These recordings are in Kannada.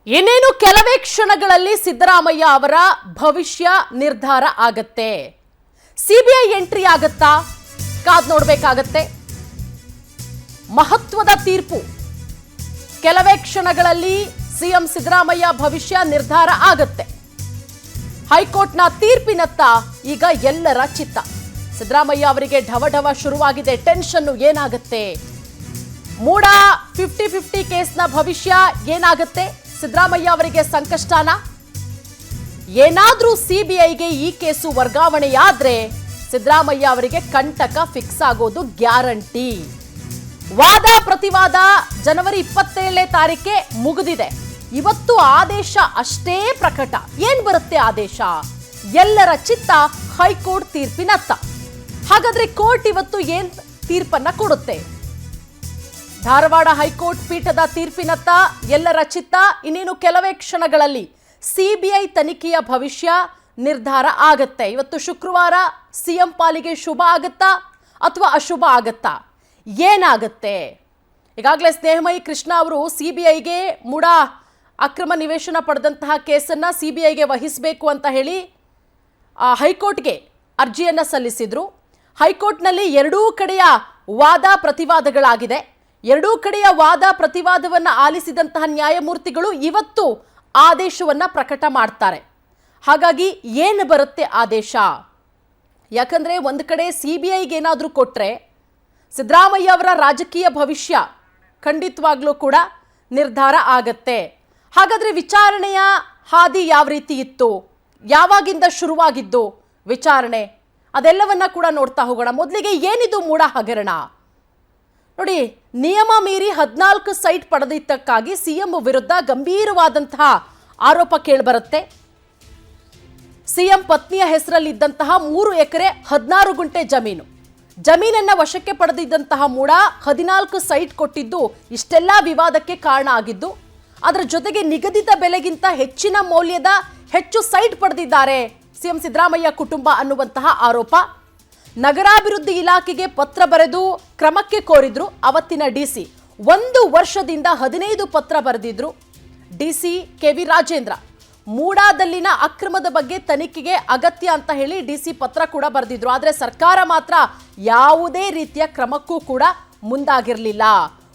ಇನ್ನೇನು ಕೆಲವೇ ಕ್ಷಣಗಳಲ್ಲಿ ಸಿದ್ದರಾಮಯ್ಯ ಅವರ ಭವಿಷ್ಯ ನಿರ್ಧಾರ ಆಗತ್ತೆ. ಸಿಬಿಐ ಎಂಟ್ರಿ ಆಗತ್ತಾ? ಕಾದ್ ನೋಡಬೇಕಾಗತ್ತೆ. ಮಹತ್ವದ ತೀರ್ಪು. ಕೆಲವೇ ಕ್ಷಣಗಳಲ್ಲಿ ಸಿಎಂ ಸಿದ್ದರಾಮಯ್ಯ ಭವಿಷ್ಯ ನಿರ್ಧಾರ ಆಗತ್ತೆ. ಹೈಕೋರ್ಟ್ನ ತೀರ್ಪಿನತ್ತ ಈಗ ಎಲ್ಲರ ಚಿತ್ತ. ಸಿದ್ದರಾಮಯ್ಯ ಅವರಿಗೆ ಢವಢವ ಶುರುವಾಗಿದೆ. ಟೆನ್ಷನ್ ಏನಾಗುತ್ತೆ? ಮೂಡ 50-50 ಕೇಸ್ನ ಭವಿಷ್ಯ ಏನಾಗುತ್ತೆ? ಸಿದ್ದರಾಮಯ್ಯ ಅವರಿಗೆ ಸಂಕಷ್ಟನ? ಏನಾದ್ರೂ ಸಿಬಿಐಗೆ ಈ ಕೇಸು ವರ್ಗಾವಣೆಯಾದ್ರೆ ಸಿದ್ದರಾಮಯ್ಯ ಅವರಿಗೆ ಕಂಟಕ ಫಿಕ್ಸ್ ಆಗೋದು ಗ್ಯಾರಂಟಿ. ವಾದ ಪ್ರತಿವಾದ ಜನವರಿ 27ನೇ ತಾರೀಕೆ ಮುಗಿದಿದೆ. ಇವತ್ತು ಆದೇಶ ಅಷ್ಟೇ ಪ್ರಕಟ. ಏನ್ ಬರುತ್ತೆ ಆದೇಶ? ಎಲ್ಲರ ಚಿತ್ತ ಹೈಕೋರ್ಟ್ ತೀರ್ಪಿನತ್ತ. ಹಾಗಾದ್ರೆ ಕೋರ್ಟ್ ಇವತ್ತು ಏನ್ ತೀರ್ಪನ್ನ ಕೊಡುತ್ತೆ? ಧಾರವಾಡ ಹೈಕೋರ್ಟ್ ಪೀಠದ ತೀರ್ಪಿನತ್ತ ಎಲ್ಲರ ಚಿತ್ತ. ಇನ್ನೇನು ಕೆಲವೇ ಕ್ಷಣಗಳಲ್ಲಿ ಸಿಬಿಐ ತನಿಖೆಯ ಭವಿಷ್ಯ ನಿರ್ಧಾರ ಆಗತ್ತೆ. ಇವತ್ತು ಶುಕ್ರವಾರ ಸಿಎಂ ಪಾಲಿಗೆ ಶುಭ ಆಗತ್ತಾ ಅಥವಾ ಅಶುಭ ಆಗತ್ತಾ? ಏನಾಗತ್ತೆ? ಈಗಾಗಲೇ ಸ್ನೇಹಮಯಿ ಕೃಷ್ಣ ಅವರು ಸಿಬಿಐಗೆ ಮೂಡ ಅಕ್ರಮ ನಿವೇಶನ ಪಡೆದಂತಹ ಕೇಸನ್ನ ಸಿಬಿಐಗೆ ವಹಿಸಬೇಕು ಅಂತ ಹೇಳಿ ಹೈಕೋರ್ಟ್ಗೆ ಅರ್ಜಿಯನ್ನ ಸಲ್ಲಿಸಿದ್ರು. ಹೈಕೋರ್ಟ್ನಲ್ಲಿ ಎರಡೂ ಕಡೆಯ ವಾದ ಪ್ರತಿವಾದಗಳಾಗಿದೆ. ಎರಡೂ ಕಡೆಯ ವಾದ ಪ್ರತಿವಾದವನ್ನ ಆಲಿಸಿದಂತಹ ನ್ಯಾಯಮೂರ್ತಿಗಳು ಇವತ್ತು ಆದೇಶವನ್ನ ಪ್ರಕಟ ಮಾಡ್ತಾರೆ. ಹಾಗಾಗಿ ಏನು ಬರುತ್ತೆ ಆದೇಶ? ಯಾಕಂದ್ರೆ ಒಂದು ಕಡೆ ಸಿಬಿಐಗೆ ಏನಾದರೂ ಕೊಟ್ರೆ ಸಿದ್ದರಾಮಯ್ಯ ಅವರ ರಾಜಕೀಯ ಭವಿಷ್ಯ ಖಂಡಿತವಾಗ್ಲೂ ಕೂಡ ನಿರ್ಧಾರ ಆಗತ್ತೆ. ಹಾಗಾದ್ರೆ ವಿಚಾರಣೆಯ ಹಾದಿ ಯಾವ ರೀತಿ ಇತ್ತು? ಯಾವಾಗಿಂದ ಶುರುವಾಗಿದ್ದು ವಿಚಾರಣೆ? ಅದೆಲ್ಲವನ್ನ ಕೂಡ ನೋಡ್ತಾ ಹೋಗೋಣ. ಮೊದಲಿಗೆ ಏನಿದು ಮೂಡ ಹಗರಣ? ನೋಡಿ, ನಿಯಮ ಮೀರಿ 14 ಸೈಟ್ ಪಡೆದಿದ್ದಕ್ಕಾಗಿ ಸಿಎಂ ವಿರುದ್ಧ ಗಂಭೀರವಾದಂತಹ ಆರೋಪ ಕೇಳಿಬರುತ್ತೆ. ಸಿಎಂ ಪತ್ನಿಯ ಹೆಸರಲ್ಲಿದ್ದಂತಹ 3 ಎಕರೆ 16 ಗುಂಟೆ ಜಮೀನನ್ನ ವಶಕ್ಕೆ ಪಡೆದಿದ್ದಂತಹ ಮೂಡ 14 ಸೈಟ್ ಕೊಟ್ಟಿದ್ದು ಇಷ್ಟೆಲ್ಲ ವಿವಾದಕ್ಕೆ ಕಾರಣ ಆಗಿದ್ದು. ಅದರ ಜೊತೆಗೆ ನಿಗದಿತ ಬೆಲೆಗಿಂತ ಹೆಚ್ಚಿನ ಮೌಲ್ಯದ ಹೆಚ್ಚು ಸೈಟ್ ಪಡೆದಿದ್ದಾರೆ ಸಿಎಂ ಸಿದ್ದರಾಮಯ್ಯ ಕುಟುಂಬ ಅನ್ನುವಂತಹ ಆರೋಪ. ನಗರಾಭಿವೃದ್ಧಿ ಇಲಾಖೆಗೆ ಪತ್ರ ಬರೆದು ಕ್ರಮಕ್ಕೆ ಕೋರಿದ್ರು ಅವತ್ತಿನ ಡಿಸಿ. 1 ವರ್ಷದಿಂದ 15 ಪತ್ರ ಬರೆದಿದ್ರು ಡಿಸಿ ಕೆವಿ ರಾಜೇಂದ್ರ. ಮೂಡಾದಲ್ಲಿನ ಅಕ್ರಮದ ಬಗ್ಗೆ ತನಿಖೆಗೆ ಅಗತ್ಯ ಅಂತ ಹೇಳಿ ಡಿಸಿ ಪತ್ರ ಕೂಡ ಬರೆದಿದ್ರು. ಆದರೆ ಸರ್ಕಾರ ಮಾತ್ರ ಯಾವುದೇ ರೀತಿಯ ಕ್ರಮಕ್ಕೂ ಕೂಡ ಮುಂದಾಗಿರಲಿಲ್ಲ.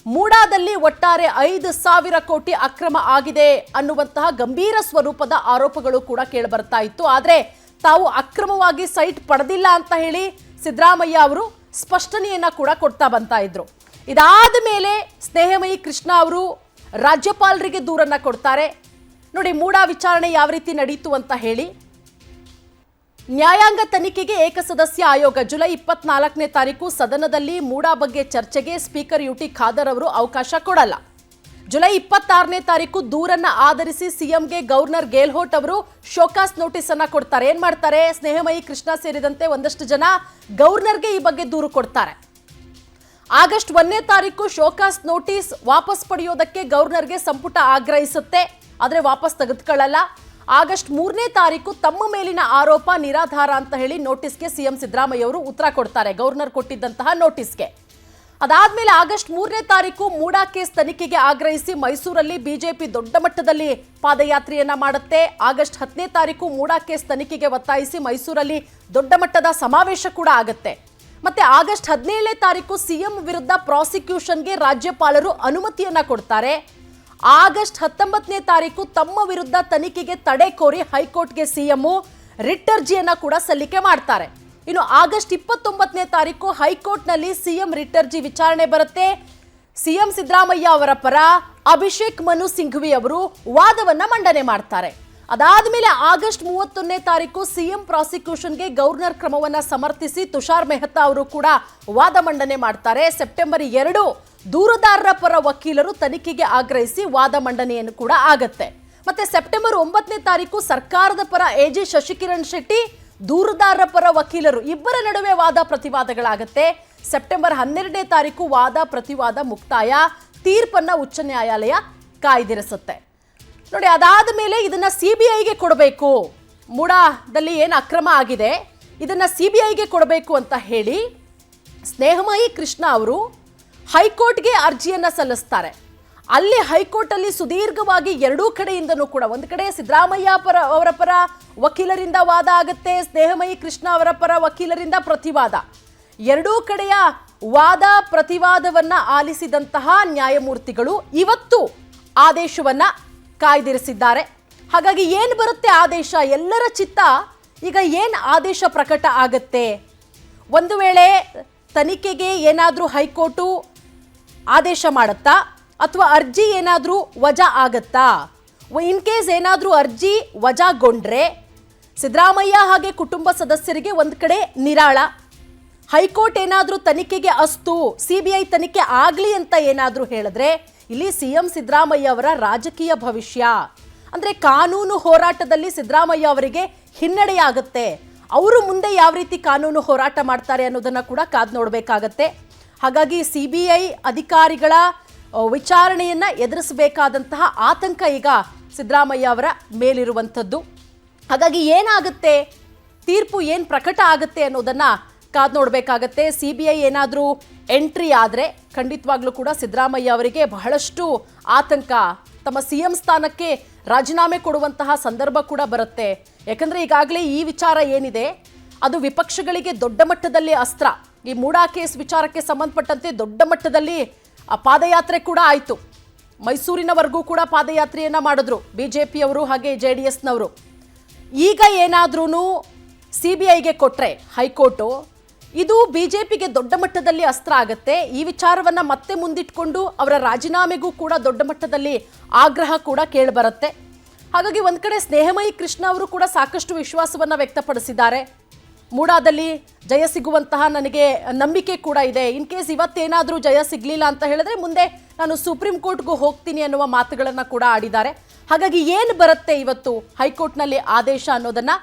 ಮೂಡಾದಲ್ಲಿ ಒಟ್ಟಾರೆ 5,000 ಕೋಟಿ ಅಕ್ರಮ ಆಗಿದೆ ಅನ್ನುವಂತಹ ಗಂಭೀರ ಸ್ವರೂಪದ ಆರೋಪಗಳು ಕೂಡ ಕೇಳಿಬರ್ತಾ ಇತ್ತು. ಆದರೆ ತಾವು ಅಕ್ರಮವಾಗಿ ಸೈಟ್ ಪಡೆದಿಲ್ಲ ಅಂತ ಹೇಳಿ ಸಿದ್ದರಾಮಯ್ಯ ಅವರು ಸ್ಪಷ್ಟನೆಯನ್ನ ಕೂಡ ಕೊಡ್ತಾ ಬಂತಾ ಇದ್ರು. ಇದಾದ ಮೇಲೆ ಸ್ನೇಹಮಯಿ ಕೃಷ್ಣ ಅವರು ರಾಜ್ಯಪಾಲರಿಗೆ ದೂರನ್ನ ಕೊಡ್ತಾರೆ. ನೋಡಿ, ಮೂಡ ವಿಚಾರಣೆ ಯಾವ ರೀತಿ ನಡೀತು ಅಂತ ಹೇಳಿ. ನ್ಯಾಯಾಂಗ ತನಿಖೆಗೆ ಏಕಸದಸ್ಯ ಆಯೋಗ ಜುಲೈ 24ನೇ ತಾರೀಕು ಸದನದಲ್ಲಿ ಮೂಡ ಬಗ್ಗೆ ಚರ್ಚೆಗೆ ಸ್ಪೀಕರ್ ಯುಟಿ ಖಾದರ್ ಅವರು ಅವಕಾಶ ಕೊಡಲ್ಲ. ಜುಲೈ 26ನೇ ತಾರೀಕು ದೂರನ್ನ ಆಧರಿಸಿ ಸಿಎಂಗೆ ಗವರ್ನರ್ ಗೆಹ್ಲೋಟ್ ಅವರು ಶೋಕಾಸ್ ನೋಟಿಸ್ ಅನ್ನ ಕೊಡ್ತಾರೆ. ಏನ್ ಮಾಡ್ತಾರೆ? ಸ್ನೇಹಮಯಿ ಕೃಷ್ಣ ಸೇರಿದಂತೆ ಒಂದಷ್ಟು ಜನ ಗವರ್ನರ್ಗೆ ಈ ಬಗ್ಗೆ ದೂರು ಕೊಡ್ತಾರೆ. ಆಗಸ್ಟ್ 1ನೇ ತಾರೀಕು ಶೋಕಾಸ್ ನೋಟಿಸ್ ವಾಪಸ್ ಪಡೆಯೋದಕ್ಕೆ ಗವರ್ನರ್ಗೆ ಸಂಪುಟ ಆಗ್ರಹಿಸುತ್ತೆ. ಆದರೆ ವಾಪಸ್ ತೆಗೆದುಕೊಳ್ಳಲ್ಲ. ಆಗಸ್ಟ್ 3ನೇ ತಾರೀಕು ತಮ್ಮ ಮೇಲಿನ ಆರೋಪ ನಿರಾಧಾರ ಅಂತ ಹೇಳಿ ನೋಟಿಸ್ಗೆ ಸಿಎಂ ಸಿದ್ದರಾಮಯ್ಯ ಅವರು ಉತ್ತರ ಕೊಡ್ತಾರೆ, ಗವರ್ನರ್ ಕೊಟ್ಟಿದ್ದಂತಹ ನೋಟಿಸ್ಗೆ. ಅದಾದ್ಮೇಲೆ ಆಗಸ್ಟ್ 3ನೇ ತಾರೀಕು ಮೂಡ ಕೇಸ್ ತನಿಖೆಗೆ ಆಗ್ರಹಿಸಿ ಮೈಸೂರಲ್ಲಿ ಬಿಜೆಪಿ ದೊಡ್ಡ ಮಟ್ಟದಲ್ಲಿ ಪಾದಯಾತ್ರೆಯನ್ನ ಮಾಡುತ್ತೆ. ಆಗಸ್ಟ್ 10ನೇ ತಾರೀಕು ಮೂಡ ಕೇಸ್ ತನಿಖೆಗೆ ಒತ್ತಾಯಿಸಿ ಮೈಸೂರಲ್ಲಿ ದೊಡ್ಡ ಮಟ್ಟದ ಸಮಾವೇಶ ಕೂಡ ಆಗುತ್ತೆ. ಮತ್ತೆ ಆಗಸ್ಟ್ 17ನೇ ತಾರೀಕು ಸಿಎಂ ವಿರುದ್ಧ ಪ್ರಾಸಿಕ್ಯೂಷನ್ಗೆ ರಾಜ್ಯಪಾಲರು ಅನುಮತಿಯನ್ನ ಕೊಡ್ತಾರೆ. ಆಗಸ್ಟ್ 19ನೇ ತಾರೀಕು ತಮ್ಮ ವಿರುದ್ಧ ತನಿಖೆಗೆ ತಡೆ ಕೋರಿ ಹೈಕೋರ್ಟ್ಗೆ ಸಿಎಂ ರಿಟ್ ಅರ್ಜಿಯನ್ನ ಕೂಡ ಸಲ್ಲಿಕೆ ಮಾಡ್ತಾರೆ. ಇನ್ನು ಆಗಸ್ಟ್ 29ನೇ ತಾರೀಕು ಹೈಕೋರ್ಟ್ನಲ್ಲಿ ಸಿಎಂ ರಿಟ್ ಅರ್ಜಿ ವಿಚಾರಣೆ ಬರುತ್ತೆ. ಸಿಎಂ ಸಿದ್ದರಾಮಯ್ಯ ಅವರ ಪರ ಅಭಿಷೇಕ್ ಮನು ಸಿಂಘವಿ ಅವರು ವಾದವನ್ನ ಮಂಡನೆ ಮಾಡ್ತಾರೆ. ಅದಾದ್ಮೇಲೆ ಆಗಸ್ಟ್ 31ನೇ ತಾರೀಕು ಸಿಎಂ ಪ್ರಾಸಿಕ್ಯೂಷನ್ಗೆ ಗವರ್ನರ್ ಕ್ರಮವನ್ನ ಸಮರ್ಥಿಸಿ ತುಷಾರ್ ಮೆಹ್ತಾ ಅವರು ಕೂಡ ವಾದ ಮಂಡನೆ ಮಾಡ್ತಾರೆ. ಸೆಪ್ಟೆಂಬರ್ 2 ದೂರುದಾರರ ಪರ ವಕೀಲರು ತನಿಖೆಗೆ ಆಗ್ರಹಿಸಿ ವಾದ ಮಂಡನೆಯನ್ನು ಕೂಡ ಆಗತ್ತೆ. ಮತ್ತೆ ಸೆಪ್ಟೆಂಬರ್ 9ನೇ ತಾರೀಕು ಸರ್ಕಾರದ ಪರ ಎಜಿ ಶಶಿಕಿರಣ್ ಶೆಟ್ಟಿ, ದೂರುದಾರರ ಪರ ವಕೀಲರು ಇಬ್ಬರ ನಡುವೆ ವಾದ ಪ್ರತಿವಾದಗಳಾಗತ್ತೆ. ಸೆಪ್ಟೆಂಬರ್ 12ನೇ ತಾರೀಕು ವಾದ ಪ್ರತಿವಾದ ಮುಕ್ತಾಯ. ತೀರ್ಪನ್ನ ಉಚ್ಚ ನ್ಯಾಯಾಲಯ ಕಾಯ್ದಿರಿಸುತ್ತೆ. ನೋಡಿ, ಅದಾದ ಮೇಲೆ ಇದನ್ನ ಸಿಬಿಐಗೆ ಕೊಡಬೇಕು, ಮೂಡಾದಲ್ಲಿ ಏನು ಅಕ್ರಮ ಆಗಿದೆ ಇದನ್ನ ಸಿಬಿಐಗೆ ಕೊಡಬೇಕು ಅಂತ ಹೇಳಿ ಸ್ನೇಹಮಯಿ ಕೃಷ್ಣ ಅವರು ಹೈಕೋರ್ಟ್ಗೆ ಅರ್ಜಿಯನ್ನ ಸಲ್ಲಿಸ್ತಾರೆ. ಅಲ್ಲಿ ಹೈಕೋರ್ಟ್ ಅಲ್ಲಿ ಸುದೀರ್ಘವಾಗಿ ಎರಡೂ ಕಡೆಯಿಂದನೂ ಕೂಡ ಒಂದು ಕಡೆ ಸಿದ್ದರಾಮಯ್ಯ ಅವರ ಪರ ವಕೀಲರಿಂದ ವಾದ ಆಗುತ್ತೆ, ಸ್ನೇಹಮಯಿ ಕೃಷ್ಣ ಅವರ ಪರ ವಕೀಲರಿಂದ ಪ್ರತಿವಾದ. ಎರಡೂ ಕಡೆಯ ವಾದ ಪ್ರತಿವಾದವನ್ನ ಆಲಿಸಿದಂತಹ ನ್ಯಾಯಮೂರ್ತಿಗಳು ಇವತ್ತು ಆದೇಶವನ್ನ ಕಾಯ್ದಿರಿಸಿದ್ದಾರೆ. ಹಾಗಾಗಿ ಏನು ಬರುತ್ತೆ ಆದೇಶ, ಎಲ್ಲರ ಚಿತ್ತ ಈಗ ಏನು ಆದೇಶ ಪ್ರಕಟ ಆಗತ್ತೆ. ಒಂದು ವೇಳೆ ತನಿಖೆಗೆ ಏನಾದರೂ ಹೈಕೋರ್ಟು ಆದೇಶ ಮಾಡುತ್ತಾ ಅಥವಾ ಅರ್ಜಿ ಏನಾದರೂ ವಜಾ ಆಗತ್ತಾ? ಇನ್ ಕೇಸ್ ಏನಾದರೂ ಅರ್ಜಿ ವಜಾಗೊಂಡ್ರೆ ಸಿದ್ದರಾಮಯ್ಯ ಹಾಗೆ ಕುಟುಂಬ ಸದಸ್ಯರಿಗೆ ಒಂದು ಕಡೆ ನಿರಾಳ. ಹೈಕೋರ್ಟ್ ಏನಾದರೂ ತನಿಖೆಗೆ ಅಸ್ತು, CBI ತನಿಖೆ ಆಗಲಿ ಅಂತ ಏನಾದರೂ ಹೇಳಿದ್ರೆ ಇಲ್ಲಿ CM ಸಿದ್ದರಾಮಯ್ಯ ಅವರ ರಾಜಕೀಯ ಭವಿಷ್ಯ ಅಂದರೆ ಕಾನೂನು ಹೋರಾಟದಲ್ಲಿ ಸಿದ್ದರಾಮಯ್ಯ ಅವರಿಗೆ ಹಿನ್ನಡೆಯಾಗುತ್ತೆ. ಅವರು ಮುಂದೆ ಯಾವ ರೀತಿ ಕಾನೂನು ಹೋರಾಟ ಮಾಡ್ತಾರೆ ಅನ್ನೋದನ್ನು ಕೂಡ ಕಾದು ನೋಡಬೇಕಾಗತ್ತೆ. ಹಾಗಾಗಿ CBI ಅಧಿಕಾರಿಗಳ ವಿಚಾರಣೆಯನ್ನ ಎದುರಿಸಬೇಕಾದಂತಹ ಆತಂಕ ಈಗ ಸಿದ್ದರಾಮಯ್ಯ ಅವರ ಮೇಲಿರುವಂಥದ್ದು. ಹಾಗಾಗಿ ಏನಾಗುತ್ತೆ, ತೀರ್ಪು ಏನು ಪ್ರಕಟ ಆಗುತ್ತೆ ಅನ್ನೋದನ್ನ ಕಾದು ನೋಡಬೇಕಾಗತ್ತೆ. CBI ಏನಾದರೂ ಎಂಟ್ರಿ ಆದರೆ ಖಂಡಿತವಾಗ್ಲೂ ಕೂಡ ಸಿದ್ದರಾಮಯ್ಯ ಅವರಿಗೆ ಬಹಳಷ್ಟು ಆತಂಕ, ತಮ್ಮ CM ಸ್ಥಾನಕ್ಕೆ ರಾಜೀನಾಮೆ ಕೊಡುವಂತಹ ಸಂದರ್ಭ ಕೂಡ ಬರುತ್ತೆ. ಯಾಕಂದ್ರೆ ಈಗಾಗಲೇ ಈ ವಿಚಾರ ಏನಿದೆ ಅದು ವಿಪಕ್ಷಗಳಿಗೆ ದೊಡ್ಡ ಮಟ್ಟದಲ್ಲಿ ಅಸ್ತ್ರ. ಈ ಮೂಡಾ ಕೇಸ್ ವಿಚಾರಕ್ಕೆ ಸಂಬಂಧಪಟ್ಟಂತೆ ದೊಡ್ಡ ಮಟ್ಟದಲ್ಲಿ ಪಾದಯಾತ್ರೆ ಕೂಡ ಆಯಿತು. ಮೈಸೂರಿನವರೆಗೂ ಕೂಡ ಪಾದಯಾತ್ರೆಯನ್ನ ಮಾಡಿದ್ರು BJPಯವರು ಹಾಗೆ JDSನವರು. ಈಗ ಏನಾದ್ರೂ CBIಗೆ ಕೊಟ್ರೆ ಹೈಕೋರ್ಟು, ಇದು BJPಗೆ ದೊಡ್ಡ ಮಟ್ಟದಲ್ಲಿ ಅಸ್ತ್ರ ಆಗುತ್ತೆ. ಈ ವಿಚಾರವನ್ನ ಮತ್ತೆ ಮುಂದಿಟ್ಕೊಂಡು ಅವರ ರಾಜೀನಾಮೆಗೂ ಕೂಡ ದೊಡ್ಡ ಮಟ್ಟದಲ್ಲಿ ಆಗ್ರಹ ಕೂಡ ಕೇಳಿಬರುತ್ತೆ. ಹಾಗಾಗಿ ಒಂದ್ ಕಡೆ ಸ್ನೇಹಮಯಿ ಕೃಷ್ಣ ಅವರು ಕೂಡ ಸಾಕಷ್ಟು ವಿಶ್ವಾಸವನ್ನ ವ್ಯಕ್ತಪಡಿಸಿದ್ದಾರೆ. ಮೂಡಾದಲ್ಲಿ ಜಯ ಸಿಗುವಂತಹ ನನಗೆ ನಂಬಿಕೆ ಕೂಡ ಇದೆ. ಇನ್ ಕೇಸ್ ಇವತ್ತೇನಾದರೂ ಜಯ ಸಿಗಲಿಲ್ಲ ಅಂತ ಹೇಳಿದ್ರೆ ಮುಂದೆ ನಾನು ಸುಪ್ರೀಂ ಕೋರ್ಟ್ಗೂ ಹೋಗ್ತೀನಿ ಅನ್ನುವ ಮಾತುಗಳನ್ನು ಕೂಡ ಆಡಿದ್ದಾರೆ. ಹಾಗಾಗಿ ಏನು ಬರುತ್ತೆ ಇವತ್ತು ಹೈಕೋರ್ಟ್ನಲ್ಲಿ ಆದೇಶ ಅನ್ನೋದನ್ನ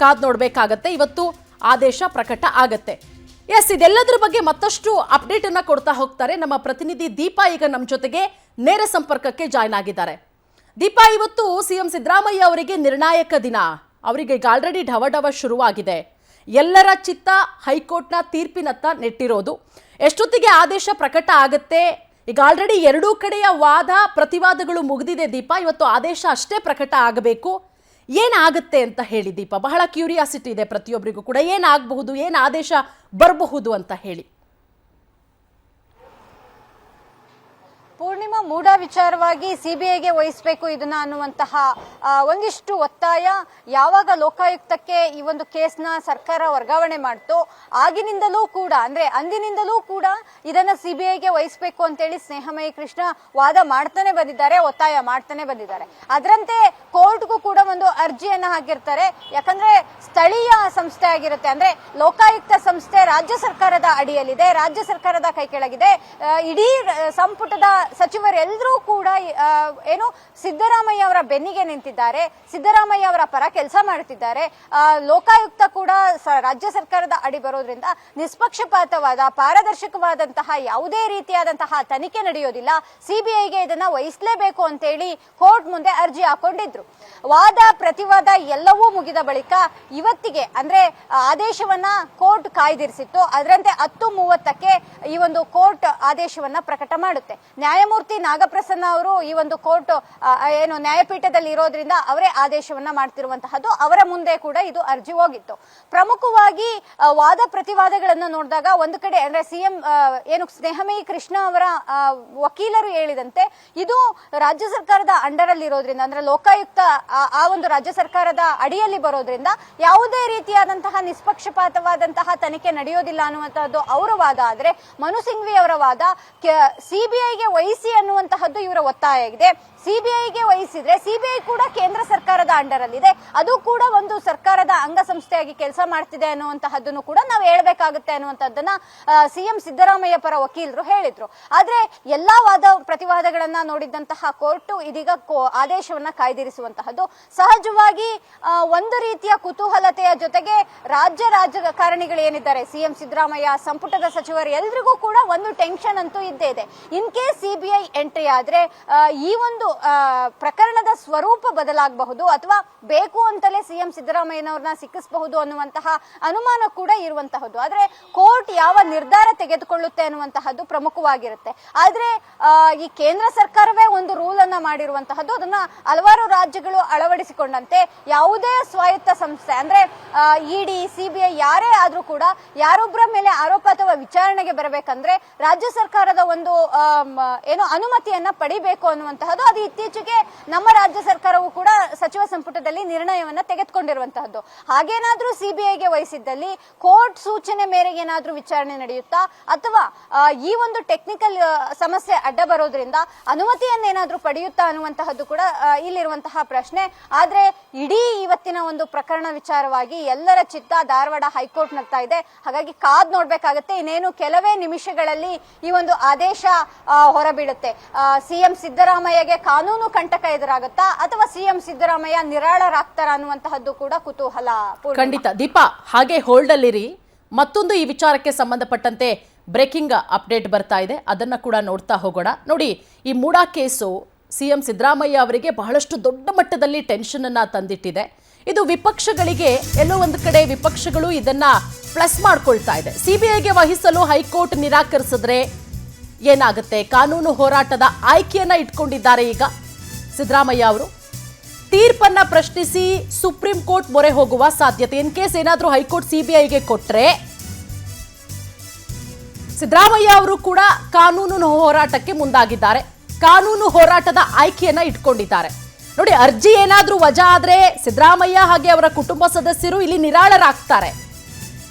ಕಾದು ನೋಡಬೇಕಾಗತ್ತೆ. ಇವತ್ತು ಆದೇಶ ಪ್ರಕಟ ಆಗತ್ತೆ. ಎಸ್, ಇದೆಲ್ಲದರ ಬಗ್ಗೆ ಮತ್ತಷ್ಟು ಅಪ್ಡೇಟ್ ಅನ್ನ ಕೊಡ್ತಾ ಹೋಗ್ತಾರೆ ನಮ್ಮ ಪ್ರತಿನಿಧಿ ದೀಪಾ. ಈಗ ನಮ್ಮ ಜೊತೆಗೆ ನೇರ ಸಂಪರ್ಕಕ್ಕೆ ಜಾಯ್ನ್ ಆಗಿದ್ದಾರೆ. ದೀಪಾ, ಇವತ್ತು CM ಸಿದ್ದರಾಮಯ್ಯ ಅವರಿಗೆ ನಿರ್ಣಾಯಕ ದಿನ. ಅವರಿಗೆ ಈಗ ಆಲ್ರೆಡಿ ಢವಢವ ಶುರುವಾಗಿದೆ. ಎಲ್ಲರ ಚಿತ್ತ ಹೈಕೋರ್ಟ್ನ ತೀರ್ಪಿನತ್ತ ನೆಟ್ಟಿರೋದು. ಎಷ್ಟೊತ್ತಿಗೆ ಆದೇಶ ಪ್ರಕಟ ಆಗತ್ತೆ? ಈಗ ಆಲ್ರೆಡಿ ಎರಡೂ ಕಡೆಯ ವಾದ ಪ್ರತಿವಾದಗಳು ಮುಗಿದಿದೆ ದೀಪಾ. ಇವತ್ತು ಆದೇಶ ಅಷ್ಟೇ ಪ್ರಕಟ ಆಗಬೇಕು. ಏನಾಗುತ್ತೆ ಅಂತ ಹೇಳಿ ದೀಪಾ, ಬಹಳ ಕ್ಯೂರಿಯಾಸಿಟಿ ಇದೆ ಪ್ರತಿಯೊಬ್ಬರಿಗೂ ಕೂಡ. ಏನಾಗಬಹುದು, ಏನು ಆದೇಶ ಬರಬಹುದು ಅಂತ ಹೇಳಿ. ಪೂರ್ಣಿಮಾ, ಮೂಡಾ ವಿಚಾರವಾಗಿ CBIಗೆ ವಹಿಸಬೇಕು ಇದನ್ನ ಅನ್ನುವಂತಹ ಒಂದಿಷ್ಟು ಒತ್ತಾಯ ಯಾವಾಗ ಲೋಕಾಯುಕ್ತಕ್ಕೆ ಈ ಒಂದು ಕೇಸ್ನ ಸರ್ಕಾರ ವರ್ಗಾವಣೆ ಮಾಡ್ತೋ ಆಗಿನಿಂದಲೂ ಕೂಡ, ಅಂದ್ರೆ ಅಂದಿನಿಂದಲೂ ಕೂಡ ಇದನ್ನ CBIಗೆ ವಹಿಸಬೇಕು ಅಂತೇಳಿ ಸ್ನೇಹಮಯಿ ಕೃಷ್ಣ ವಾದ ಮಾಡ್ತಾನೆ ಬಂದಿದ್ದಾರೆ, ಒತ್ತಾಯ ಮಾಡ್ತಾನೆ ಬಂದಿದ್ದಾರೆ. ಅದರಂತೆ ಕೋರ್ಟ್ಗೂ ಕೂಡ ಒಂದು ಅರ್ಜಿಯನ್ನ ಹಾಕಿರ್ತಾರೆ. ಯಾಕಂದ್ರೆ ಸ್ಥಳೀಯ ಸಂಸ್ಥೆ ಆಗಿರುತ್ತೆ, ಅಂದ್ರೆ ಲೋಕಾಯುಕ್ತ ಸಂಸ್ಥೆ ರಾಜ್ಯ ಸರ್ಕಾರದ ಅಡಿಯಲ್ಲಿದೆ, ರಾಜ್ಯ ಸರ್ಕಾರದ ಕೈ ಕೆಳಗಿದೆ. ಇಡೀ ಸಂಪುಟದ ಸಚಿವರೆಲ್ಲರೂ ಕೂಡ ಏನು ಸಿದ್ದರಾಮಯ್ಯ ಅವರ ಬೆನ್ನಿಗೆ ನಿಂತಿದ್ದಾರೆ, ಸಿದ್ದರಾಮಯ್ಯ ಅವರ ಪರ ಕೆಲಸ ಮಾಡುತ್ತಿದ್ದಾರೆ. ಲೋಕಾಯುಕ್ತ ಕೂಡ ರಾಜ್ಯ ಸರ್ಕಾರದ ಅಡಿ ಬರೋದ್ರಿಂದ ನಿಷ್ಪಕ್ಷಪಾತವಾದ ಪಾರದರ್ಶಕವಾದಂತಹ ಯಾವುದೇ ರೀತಿಯಾದಂತಹ ತನಿಖೆ ನಡೆಯೋದಿಲ್ಲ, CBIಗೆ ಇದನ್ನ ವಹಿಸಲೇಬೇಕು ಅಂತೇಳಿ ಕೋರ್ಟ್ ಮುಂದೆ ಅರ್ಜಿ ಹಾಕೊಂಡಿದ್ರು. ವಾದ ಪ್ರತಿವಾದ ಎಲ್ಲವೂ ಮುಗಿದ ಬಳಿಕ ಇವತ್ತಿಗೆ ಅಂದ್ರೆ ಆದೇಶವನ್ನ ಕೋರ್ಟ್ ಕಾಯ್ದಿರಿಸಿತ್ತು. ಅದರಂತೆ 10:30ಕ್ಕೆ ಈ ಒಂದು ಕೋರ್ಟ್ ಆದೇಶವನ್ನ ಪ್ರಕಟ ಮಾಡುತ್ತೆ. ನ್ಯಾಯಮೂರ್ತಿ ನಾಗಪ್ರಸನ್ನ ಅವರು ಈ ಒಂದು ಕೋರ್ಟ್ ಏನು ನ್ಯಾಯಪೀಠದಲ್ಲಿ ಇರೋದ್ರಿಂದ ಅವರೇ ಆದೇಶವನ್ನ ಮಾಡ್ತಿರುವಂತಹದ್ದು. ಅವರ ಮುಂದೆ ಕೂಡ ಇದು ಅರ್ಜಿ ಹೋಗಿತ್ತು. ಪ್ರಮುಖವಾಗಿ ವಾದ ಪ್ರತಿವಾದಗಳನ್ನು ನೋಡಿದಾಗ ಒಂದು ಕಡೆ ಅಂದ್ರೆ CM ಏನು ಸ್ನೇಹಮಯಿ ಕೃಷ್ಣ ಅವರ ವಕೀಲರು ಹೇಳಿದಂತೆ ಇದು ರಾಜ್ಯ ಸರ್ಕಾರದ ಅಂಡರ್ ಅಲ್ಲಿ ಇರೋದ್ರಿಂದ, ಅಂದ್ರೆ ಲೋಕಾಯುಕ್ತ ಆ ಒಂದು ರಾಜ್ಯ ಸರ್ಕಾರದ ಅಡಿಯಲ್ಲಿ ಬರೋದ್ರಿಂದ ಯಾವುದೇ ರೀತಿಯಾದಂತಹ ನಿಷ್ಪಕ್ಷಪಾತವಾದಂತಹ ತನಿಖೆ ನಡೆಯೋದಿಲ್ಲ ಅನ್ನುವಂತಹದ್ದು ಅವರ ವಾದ. ಆದ್ರೆ ಮನು ಸಿಂಘ್ವಿ ಅವರ ವಾದ CBIಗೆ ವಹಿಸಿ ಅನ್ನುವಂತಹದ್ದು ಇವರ ಒತ್ತಾಯ ಆಗಿದೆ. CBIಗೆ ವಹಿಸಿದ್ರೆ CBI ಕೂಡ ಕೇಂದ್ರ ಸರ್ಕಾರದ ಅಂಡರ್ ಅಲ್ಲಿದೆ, ಅದು ಕೂಡ ಒಂದು ಸರ್ಕಾರದ ಅಂಗಸಂಸ್ಥೆಯಾಗಿ ಕೆಲಸ ಮಾಡ್ತಿದೆ ಅನ್ನುವಂತಹದ್ದನ್ನು ಕೂಡ ನಾವು ಹೇಳ್ಬೇಕಾಗುತ್ತೆ ಅನ್ನುವಂಥದ್ದನ್ನ CM ಸಿದ್ದರಾಮಯ್ಯ ಪರ ವಕೀಲರು ಹೇಳಿದ್ರು. ಆದ್ರೆ ಎಲ್ಲಾ ವಾದ ಪ್ರತಿವಾದಗಳನ್ನ ನೋಡಿದಂತಹ ಕೋರ್ಟ್ ಇದೀಗ ಆದೇಶವನ್ನ ಕಾಯ್ದಿರಿಸುವಂತಹದ್ದು. ಸಹಜವಾಗಿ ಒಂದು ರೀತಿಯ ಕುತೂಹಲತೆಯ ಜೊತೆಗೆ ರಾಜಕಾರಣಿಗಳು ಏನಿದ್ದಾರೆ, CM ಸಿದ್ದರಾಮಯ್ಯ, ಸಂಪುಟದ ಸಚಿವರು ಎಲ್ರಿಗೂ ಕೂಡ ಒಂದು ಟೆನ್ಷನ್ ಅಂತೂ ಇದ್ದೇ ಇದೆ. ಇನ್ ಕೇಸ್ CBI ಎಂಟ್ರಿ ಆದ್ರೆ ಈ ಒಂದು ಪ್ರಕರಣದ ಸ್ವರೂಪ ಬದಲಾಗಬಹುದು. ಅನ್ನುವಂತಹದ್ದು ಅಥವಾ ಬೇಕು ಅಂತಲೇ ಸಿಎಂ ಸಿದ್ದರಾಮಯ್ಯನವ್ರನ್ನ ಸಿಕ್ಕಿಸಬಹುದು ಅನ್ನುವಂತಹ ಅನುಮಾನ ಕೂಡ ಇರುವಂತಹದ್ದು. ಆದ್ರೆ ಕೋರ್ಟ್ ಯಾವ ನಿರ್ಧಾರ ತೆಗೆದುಕೊಳ್ಳುತ್ತೆ ಅನ್ನುವಂತಹದ್ದು ಪ್ರಮುಖವಾಗಿರುತ್ತೆ. ಆದ್ರೆ ಈ ಕೇಂದ್ರ ಸರ್ಕಾರವೇ ಒಂದು ರೂಲ್ ಅನ್ನ ಮಾಡಿರುವಂತಹದ್ದು, ಅದನ್ನ ಹಲವಾರು ರಾಜ್ಯಗಳು ಅಳವಡಿಸಿಕೊಂಡಂತೆ ಯಾವುದೇ ಸ್ವಾಯತ್ತ ಸಂಸ್ಥೆ ಅಂದ್ರೆ ಇಡಿ, ಸಿಬಿಐ ಯಾರೇ ಆದ್ರೂ ಕೂಡ ಯಾರೊಬ್ಬರ ಮೇಲೆ ಆರೋಪ ಅಥವಾ ವಿಚಾರಣೆಗೆ ಬರಬೇಕಂದ್ರೆ ರಾಜ್ಯ ಸರ್ಕಾರದ ಒಂದು ಅನುಮತಿಯನ್ನ ಪಡಿಬೇಕು ಅನ್ನುವಂತಹದ್ದು. ಅದು ಇತ್ತೀಚೆಗೆ ನಮ್ಮ ರಾಜ್ಯ ಸರ್ಕಾರವು ಕೂಡ ಸಚಿವ ಸಂಪುಟದಲ್ಲಿ ನಿರ್ಣಯವನ್ನ ತೆಗೆದುಕೊಂಡಿರುವಂತಹದ್ದು. ಹಾಗೇನಾದ್ರೂ ಸಿಬಿಐಗೆ ವಹಿಸಿದ್ದಲ್ಲಿ ಕೋರ್ಟ್ ಸೂಚನೆ ಮೇರೆಗೆ ಏನಾದ್ರೂ ವಿಚಾರಣೆ ನಡೆಯುತ್ತಾ ಅಥವಾ ಈ ಒಂದು ಟೆಕ್ನಿಕಲ್ ಸಮಸ್ಯೆ ಅಡ್ಡ ಬರೋದ್ರಿಂದ ಅನುಮತಿಯನ್ನೇನಾದ್ರೂ ಪಡೆಯುತ್ತಾ ಅನ್ನುವಂತಹದ್ದು ಕೂಡ ಇಲ್ಲಿರುವಂತಹ ಪ್ರಶ್ನೆ. ಆದ್ರೆ ಇಡೀ ಇವತ್ತಿನ ಒಂದು ಪ್ರಕರಣ ವಿಚಾರವಾಗಿ ಎಲ್ಲರ ಚಿತ್ತ ಧಾರವಾಡ ಹೈಕೋರ್ಟ್ ನಗ್ತಾ ಇದೆ. ಹಾಗಾಗಿ ಕಾದ್ ನೋಡ್ಬೇಕಾಗತ್ತೆ. ಇನ್ನೇನು ಕೆಲವೇ ನಿಮಿಷಗಳಲ್ಲಿ ಈ ಒಂದು ಆದೇಶ ಹೊರಬೀಳುತ್ತೆ. ಸಿಎಂ ಸಿದ್ದರಾಮಯ್ಯಗೆ ಕಾನೂನು ಕಂಟಕ ಎದುರಾಗುತ್ತಾ ಅಥವಾ ಸಿಎಂ ಸಿದ್ದರಾಮಯ್ಯ ನಿರಾಳರಾಗ್ತಾರ ಅನ್ನುವಂತಹದ್ದು ಕೂಡ ಕುತೂಹಲ. ಖಂಡಿತ ದೀಪಾ, ಹಾಗೆ ಹೋಲ್ಡ್ ಅಲ್ಲಿರಿ. ಮತ್ತೊಂದು ಈ ವಿಚಾರಕ್ಕೆ ಸಂಬಂಧಪಟ್ಟಂತೆ ಬ್ರೇಕಿಂಗ್ ಅಪ್ಡೇಟ್ ಬರ್ತಾ ಇದೆ, ಅದನ್ನ ಕೂಡ ನೋಡ್ತಾ ಹೋಗೋಣ. ನೋಡಿ, ಈ ಮೂಡಾ ಕೇಸು ಸಿಎಂ ಸಿದ್ದರಾಮಯ್ಯ ಅವರಿಗೆ ಬಹಳಷ್ಟು ದೊಡ್ಡ ಮಟ್ಟದಲ್ಲಿ ಟೆನ್ಷನ್ ಅನ್ನ ತಂದಿಟ್ಟಿದೆ. ಇದು ವಿಪಕ್ಷಗಳಿಗೆ ಎಲ್ಲೋ ಒಂದು ಕಡೆ ವಿಪಕ್ಷಗಳು ಇದನ್ನ ಪ್ಲಸ್ ಮಾಡ್ಕೊಳ್ತಾ ಇದೆ. ಸಿಬಿಐಗೆ ವಹಿಸಲು ಹೈಕೋರ್ಟ್ ನಿರಾಕರಿಸಿದ್ರೆ ಏನಾಗುತ್ತೆ? ಕಾನೂನು ಹೋರಾಟದ ಆಯ್ಕೆಯನ್ನ ಇಟ್ಕೊಂಡಿದ್ದಾರೆ ಈಗ ಸಿದ್ದರಾಮಯ್ಯ ಅವರು. ತೀರ್ಪನ್ನ ಪ್ರಶ್ನಿಸಿ ಸುಪ್ರೀಂ ಕೋರ್ಟ್ ಮೊರೆ ಹೋಗುವ ಸಾಧ್ಯತೆ. ಇನ್ ಕೇಸ್ ಏನಾದ್ರೂ ಹೈಕೋರ್ಟ್ ಸಿಬಿಐಗೆ ಕೊಟ್ರೆ ಸಿದ್ದರಾಮಯ್ಯ ಅವರು ಕೂಡ ಕಾನೂನು ಹೋರಾಟಕ್ಕೆ ಮುಂದಾಗಿದ್ದಾರೆ. ಕಾನೂನು ಹೋರಾಟದ ಆಯ್ಕೆಯನ್ನ ಇಟ್ಕೊಂಡಿದ್ದಾರೆ. ನೋಡಿ, ಅರ್ಜಿ ಏನಾದ್ರೂ ವಜಾ ಆದ್ರೆ ಸಿದ್ದರಾಮಯ್ಯ ಹಾಗೆ ಅವರ ಕುಟುಂಬ ಸದಸ್ಯರು ಇಲ್ಲಿ ನಿರಾಳರಾಗ್ತಾರೆ.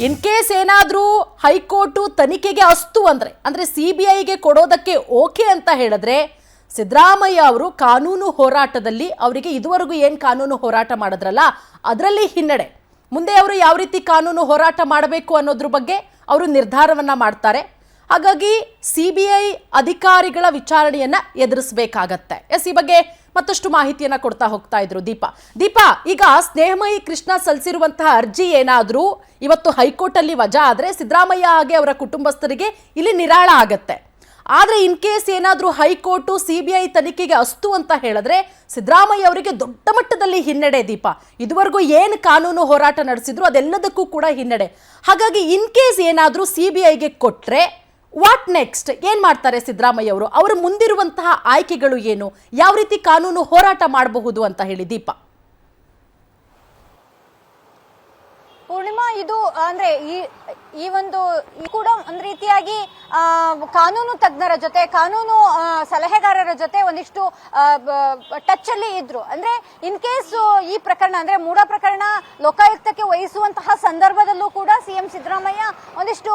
ಇನ್ ಕೇಸ್ ಏನಾದ್ರೂ ಹೈಕೋರ್ಟ್ ತನಿಖೆಗೆ ಅಸ್ತು ಅಂದ್ರೆ ಸಿಬಿಐಗೆ ಕೊಡೋದಕ್ಕೆ ಓಕೆ ಅಂತ ಹೇಳಿದ್ರೆ ಸಿದ್ದರಾಮಯ್ಯ ಅವರು ಕಾನೂನು ಹೋರಾಟದಲ್ಲಿ ಅವರಿಗೆ ಇದುವರೆಗೂ ಏನ್ ಕಾನೂನು ಹೋರಾಟ ಮಾಡಿದ್ರಲ್ಲ ಅದರಲ್ಲಿ ಹಿನ್ನಡೆ. ಮುಂದೆ ಅವರು ಯಾವ ರೀತಿ ಕಾನೂನು ಹೋರಾಟ ಮಾಡಬೇಕು ಅನ್ನೋದ್ರ ಬಗ್ಗೆ ಅವರು ನಿರ್ಧಾರವನ್ನ ಮಾಡ್ತಾರೆ. ಹಾಗಾಗಿ ಸಿಬಿಐ ಅಧಿಕಾರಿಗಳ ವಿಚಾರಣೆಯನ್ನ ಎದುರಿಸಬೇಕಾಗತ್ತೆ. ಈ ಬಗ್ಗೆ ಮತ್ತಷ್ಟು ಮಾಹಿತಿಯನ್ನ ಕೊಡ್ತಾ ಹೋಗ್ತಾ ಇದ್ರು ದೀಪಾ. ಈಗ ಸ್ನೇಹಮಯಿ ಕೃಷ್ಣ ಸಲ್ಲಿಸಿರುವಂತಹ ಅರ್ಜಿ ಏನಾದ್ರೂ ಇವತ್ತು ಹೈಕೋರ್ಟ್ ಅಲ್ಲಿ ವಜಾ ಆದ್ರೆ ಸಿದ್ದರಾಮಯ್ಯ ಹಾಗೆ ಅವರ ಕುಟುಂಬಸ್ಥರಿಗೆ ಇಲ್ಲಿ ನಿರಾಳ ಆಗತ್ತೆ. ಆದ್ರೆ ಇನ್ ಕೇಸ್ ಏನಾದ್ರೂ ಹೈಕೋರ್ಟ್ ಸಿಬಿಐ ತನಿಖೆಗೆ ಅಸ್ತು ಅಂತ ಹೇಳಿದ್ರೆ ಸಿದ್ದರಾಮಯ್ಯ ಅವರಿಗೆ ದೊಡ್ಡ ಮಟ್ಟದಲ್ಲಿ ಹಿನ್ನಡೆ. ಇದುವರೆಗೂ ಏನು ಕಾನೂನು ಹೋರಾಟ ನಡೆಸಿದ್ರು ಅದೆಲ್ಲದಕ್ಕೂ ಕೂಡ ಹಿನ್ನಡೆ. ಹಾಗಾಗಿ ಇನ್ ಕೇಸ್ ಏನಾದ್ರೂ ಸಿಬಿಐಗೆ ಕೊಟ್ರೆ ವಾಟ್ ನೆಕ್ಸ್ಟ್? ಏನ್ ಮಾಡ್ತಾರೆ ಸಿದ್ದರಾಮಯ್ಯ ಅವರು? ಅವರ ಮುಂದಿರುವಂತಹ ಆಯ್ಕೆಗಳು ಏನು? ಯಾವ ರೀತಿ ಕಾನೂನು ಹೋರಾಟ ಮಾಡಬಹುದು ಅಂತ ಹೇಳಿ ದೀಪಾ. ಪೂರ್ಣಿಮಾ, ಇದು ಅಂದ್ರೆ ಈ ಒಂದು ಕೂಡ ಒಂದ್ ರೀತಿಯಾಗಿ ಕಾನೂನು ತಜ್ಞರ ಜೊತೆ ಕಾನೂನು ಸಲಹೆಗಾರರ ಜೊತೆ ಒಂದಿಷ್ಟು ಟಚ್ ಅಲ್ಲಿ ಇದ್ರು. ಅಂದ್ರೆ ಇನ್ ಕೇಸ್ ಈ ಪ್ರಕರಣ ಅಂದ್ರೆ ಮೂಡಾ ಪ್ರಕರಣ ಲೋಕಾಯುಕ್ತಕ್ಕೆ ವಹಿಸುವಂತಹ ಸಂದರ್ಭದಲ್ಲೂ ಕೂಡ ಸಿಎಂ ಸಿದ್ದರಾಮಯ್ಯ ಒಂದಿಷ್ಟು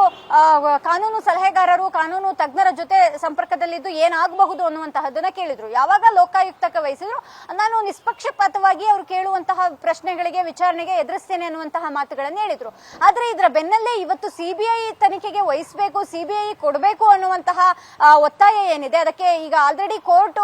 ಕಾನೂನು ಸಲಹೆಗಾರರು ಕಾನೂನು ತಜ್ಞರ ಜೊತೆ ಸಂಪರ್ಕದಲ್ಲಿದ್ದು ಏನಾಗಬಹುದು ಅನ್ನುವಂತಹದನ್ನ ಕೇಳಿದ್ರು. ಯಾವಾಗ ಲೋಕಾಯುಕ್ತಕ್ಕೆ ವಹಿಸಿದ್ರು ನಾನು ನಿಷ್ಪಕ್ಷಪಾತವಾಗಿ ಅವರು ಕೇಳುವಂತಹ ಪ್ರಶ್ನೆಗಳಿಗೆ ವಿಚಾರಣೆಗೆ ಎದುರಿಸ್ತೇನೆ ಅನ್ನುವಂತಹ ಮಾತುಗಳನ್ನು ಹೇಳಿದ್ರು. ಆದ್ರೆ ಇದರ ಬೆನ್ನಲ್ಲೇ ಇವತ್ತು ಸಿಬಿಐ ತನಿಖೆಗೆ ವಹಿಸಬೇಕು, ಸಿಬಿಐ ಕೊಡಬೇಕು ಅನ್ನುವಂತಹ ಒತ್ತಾಯ ಏನಿದೆ ಅದಕ್ಕೆ ಈಗ ಆಲ್ರೆಡಿ ಕೋರ್ಟ್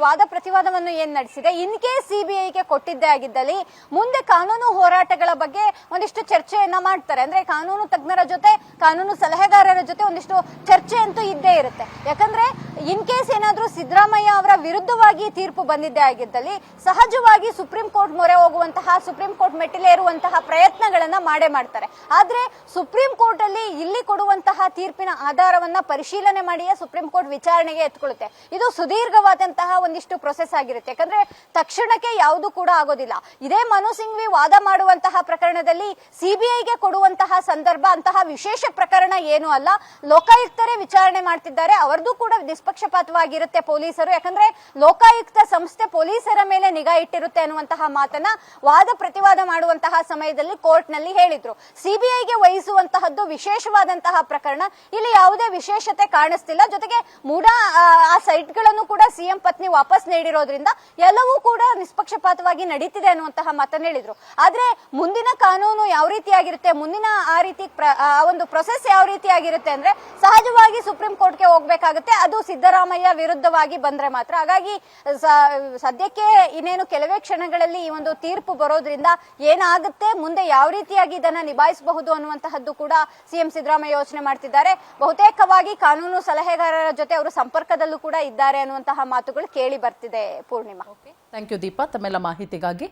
ವಾದ ಪ್ರತಿವಾದವನ್ನು ಏನ್ ನಡೆಸಿದೆ. ಇನ್ ಕೇಸ್ ಸಿಬಿಐಗೆ ಕೊಟ್ಟಿದ್ದೇ ಆಗಿದ್ದಲ್ಲಿ ಮುಂದೆ ಕಾನೂನು ಹೋರಾಟಗಳ ಬಗ್ಗೆ ಒಂದಿಷ್ಟು ಚರ್ಚೆಯನ್ನ ಮಾಡ್ತಾರೆ. ಅಂದ್ರೆ ಕಾನೂನು ತಜ್ಞರ ಜೊತೆ ಕಾನೂನು ಸಲಹೆಗಾರರ ಜೊತೆ ಒಂದಿಷ್ಟು ಚರ್ಚೆ ಅಂತೂ ಇದ್ದೇ ಇರುತ್ತೆ. ಯಾಕಂದ್ರೆ ಇನ್ ಕೇಸ್ ಏನಾದ್ರೂ ಸಿದ್ದರಾಮಯ್ಯ ಅವರ ವಿರುದ್ಧವಾಗಿ ತೀರ್ಪು ಬಂದಿದ್ದೇ ಆಗಿದ್ದಲ್ಲಿ ಸಹಜವಾಗಿ ಸುಪ್ರೀಂ ಕೋರ್ಟ್ ಮೊರೆ ಹೋಗುವಂತಹ ಸುಪ್ರೀಂ ಕೋರ್ಟ್ ಮೆಟ್ಟಿಲೇರುವಂತಹ ಪ್ರಯತ್ನಗಳನ್ನ ಮಾಡೇ ಮಾಡ್ತಾರೆ. ಆದ್ರೆ ಸುಪ್ರೀಂ ಕೋರ್ಟ್ ಅಲ್ಲಿ ಇಲ್ಲಿ ಕೊಡುವಂತಹ ತೀರ್ಪಿನ ಆಧಾರವನ್ನ ಪರಿಶೀಲನೆ ಮಾಡಿಯೇ ಸುಪ್ರೀಂ ಕೋರ್ಟ್ ವಿಚಾರಣೆಗೆ ಎತ್ಕೊಳ್ಳುತ್ತೆ. ಇದು ಸುದೀರ್ಘವಾದಂತಹ ಒಂದಿಷ್ಟು ಪ್ರೊಸೆಸ್ ಆಗಿರುತ್ತೆ. ಯಾಕಂದ್ರೆ ತಕ್ಷಣಕ್ಕೆ ಯಾವುದು ಕೂಡ ಆಗೋದಿಲ್ಲ. ಇದೇ ಮನು ಸಿಂಘ್ವಿ ವಾದ ಮಾಡುವಂತಹ ಪ್ರಕರಣದಲ್ಲಿ ಸಿಬಿಐಗೆ ಕೊಡುವಂತಹ ಸಂದರ್ಭ ಅಂತಹ ವಿಶೇಷ ಪ್ರಕರಣ ಏನು ಅಲ್ಲ. ಲೋಕಾಯುಕ್ತರೇ ವಿಚಾರಣೆ ಮಾಡ್ತಿದ್ದಾರೆ. ಅವರದು ಕೂಡ ನಿಷ್ಪಕ್ಷಪಾತವಾಗಿರುತ್ತೆ ಪೊಲೀಸರು. ಯಾಕಂದ್ರೆ ಲೋಕಾಯುಕ್ತ ಸಂಸ್ಥೆ ಪೊಲೀಸರ ಮೇಲೆ ನಿಗಾ ಇಟ್ಟಿರುತ್ತೆ ಅನ್ನುವಂತಹ ಮಾತನ್ನ ವಾದ ಪ್ರತಿವಾದ ಮಾಡುವಂತಹ ಸಮಯದಲ್ಲಿ ಕೋರ್ಟ್ ನಲ್ಲಿ ಹೇಳಿದ್ರು. ಸಿಬಿಐಗೆ ವಹಿಸುವಂತಹದ್ದು ವಿಶೇಷವಾದಂತಹ ಪ್ರಕರಣ. ಇಲ್ಲಿ ಯಾವುದೇ ವಿಶೇಷತೆ ಕಾಣಿಸ್ತಿಲ್ಲ. ಜೊತೆಗೆ ಮೂಡಾ ಆ ಸೈಟ್ಗಳನ್ನು ಕೂಡ ಸಿಎಂ ಪತ್ನಿ ವಾಪಸ್ ನೀಡಿರೋದ್ರಿಂದ ಎಲ್ಲವೂ ಕೂಡ ನಿಷ್ಪಕ್ಷಪಾತವಾಗಿ ನಡೀತಿದೆ ಅನ್ನುವಂತಹ ಮಾತನ್ನು ಹೇಳಿದ್ರು. ಆದ್ರೆ ಮುಂದಿನ ಕಾನೂನು ಯಾವ ರೀತಿಯಾಗಿರುತ್ತೆ, ಮುಂದಿನ ಆ ರೀತಿ ಒಂದು ಪ್ರೊಸೆಸ್ ಯಾವ ರೀತಿಯಾಗಿರುತ್ತೆ ಅಂದ್ರೆ ಸಹಜವಾಗಿ ಸುಪ್ರೀಂ ಕೋರ್ಟ್ಗೆ ಹೋಗ್ಬೇಕಾಗುತ್ತೆ. ಅದು ಸಿದ್ದರಾಮಯ್ಯ ವಿರುದ್ಧವಾಗಿ ಬಂದ್ರೆ ಮಾತ್ರ. ಹಾಗಾಗಿ ಸದ್ಯಕ್ಕೆ ಇನ್ನೇನು ಕೆಲವೇ ಕ್ಷಣಗಳಲ್ಲಿ ಈ ಒಂದು ತೀರ್ಪು ಬರೋದ್ರಿಂದ ಏನಾಗುತ್ತೆ, ಮುಂದೆ ಯಾವ ರೀತಿಯಾಗಿ ಇದನ್ನ ನಿಭಾಯಿಸಬಹುದು ಅನ್ನುವಂತಹದ್ದು ಕೂಡ ಸಿಎಂ ಸಿದ್ದರಾಮಯ್ಯ ಯೋಚನೆ ಮಾಡ್ತಿದ್ದಾರೆ. ಬಹುತೇಕವಾಗಿ ಕಾನೂನು ಸಲಹೆಗಾರರ ಜೊತೆ ಅವರು ಸಂಪರ್ಕದಲ್ಲೂ ಕೂಡ ಇದ್ದಾರೆ ಅನ್ನುವಂತಹ ಮಾತುಗಳು ಕೇಳಿ ಬರ್ತಿದೆ. ಪೂರ್ಣಿಮಾ, ಥ್ಯಾಂಕ್ ಯು ದೀಪಾ ತಮ್ಮೆಲ್ಲ ಮಾಹಿತಿಗಾಗಿ.